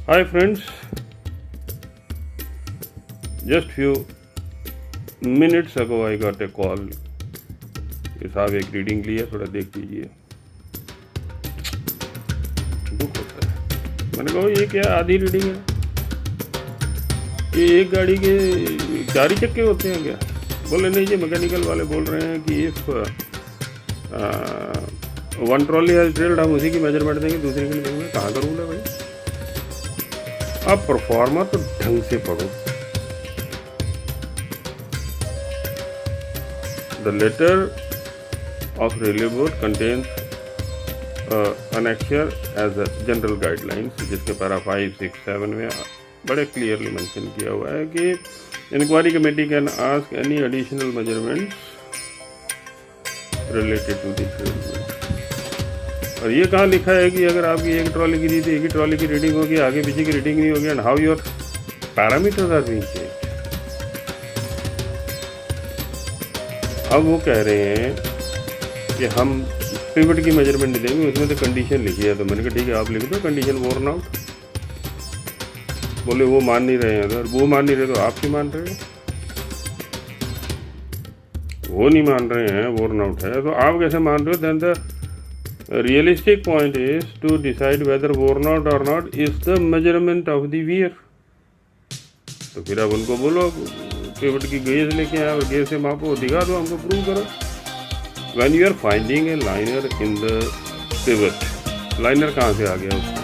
Hi friends, just few minutes ago I got a call कि साहब एक reading ली है, थोड़ा देख लीजिए। दुख होता है। मैंने कहा ये क्या आधी रीडिंग है, ये एक गाड़ी के 4 ही चक्के होते हैं क्या? बोले नहीं जी, मैकेनिकल वाले बोल रहे हैं कि इफ 1 ट्रॉली हैज ड्रिल्ड, हम उसी की मेजरमेंट देंगे, दूसरी की नहीं देंगे। कहाँ का रूल है भाई? आप परफॉर्मा तो ढंग से पढ़ो। The letter of railway board contains annexure as a general guidelines, जिसके पैरा 5, 6, 7 में बड़े क्लियरली मेंशन किया हुआ है कि inquiry committee can ask any additional measurements related to this reading. और ये कहाँ लिखा है कि अगर आपकी एक ट्रॉली की दी तो एक ही ट्रॉली की रीडिंग होगी, आगे पीछे की रीडिंग नहीं होगी, and how your parameters are being changed. अब वो कह रहे हैं कि हम पिवट की मेजरमेंट देंगे, उसमें तो कंडीशन लिखी है। तो मैंने कहा ठीक है, आप लिख दो कंडीशन वोर्न आउट। बोले वो मान नहीं रहे हैं। तो वो मान नहीं रहे तो आप क्यों मान रहे हैं? वो नहीं मान रहे हैं, वोर्न आउट है, तो आप कैसे मान रहे हो? Then the realistic point is to decide whether worn out और not is the measurement of the wear. तो फिर आप उनको बोलो पिवट की गेज लेके आए और गेज से मापो, दिखा दो, हमको प्रूव करो। When you are finding a liner in the pivot, liner कहाँ से आ गया उसमें?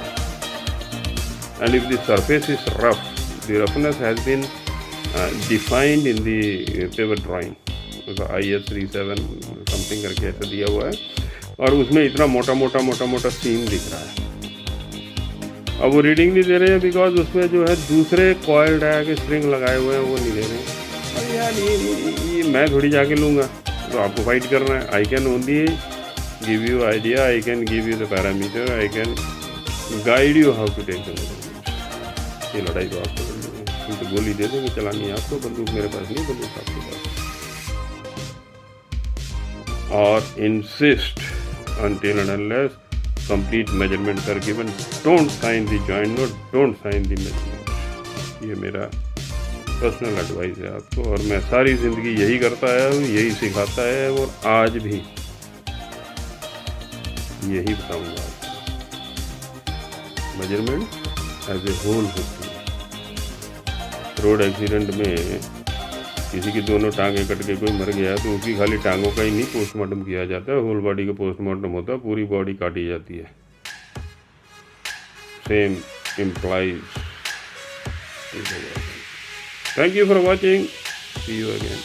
And if the surface is rough, the roughness has been defined in the pivot drawing, IS 37 something करके ऐसा दिया हुआ है, और उसमें इतना मोटा मोटा सीम दिख रहा है। अब वो रीडिंग नहीं दे रहे हैं बिकॉज उसमें जो है दूसरे कॉइल डाया के स्प्रिंग लगाए हुए हैं, वो नहीं दे रहे हैं। अरे यार ये मैं थोड़ी जाके लूँगा, तो आपको फाइट करना है। I can only give you idea, I can give you the parameter, I can guide you how to take the measurement. ये लड़ाई तो आपको करनी है, हम तो गोली दे देंगे, चलानी है आपको, बंदूक मेरे पास नहीं, बंदूक आपके पास। और insist until and unless complete measurements are given, don't sign the joint note, don't sign the measurement। ये मेरा पर्सनल एडवाइस है आपको, और मैं सारी ज़िंदगी यही करता आया हूँ, यही सिखाता है, और आज भी यही बताऊँगा आपको। मेजरमेंट एज ए होल होती है। रोड एक्सीडेंट में किसी की दोनों टांगें कट के कोई मर गया तो उसकी खाली टांगों का ही नहीं पोस्टमार्टम किया जाता है, होल बॉडी का पोस्टमार्टम होता है, पूरी बॉडी काटी जाती है। Same implies. Thank you for watching. See you again.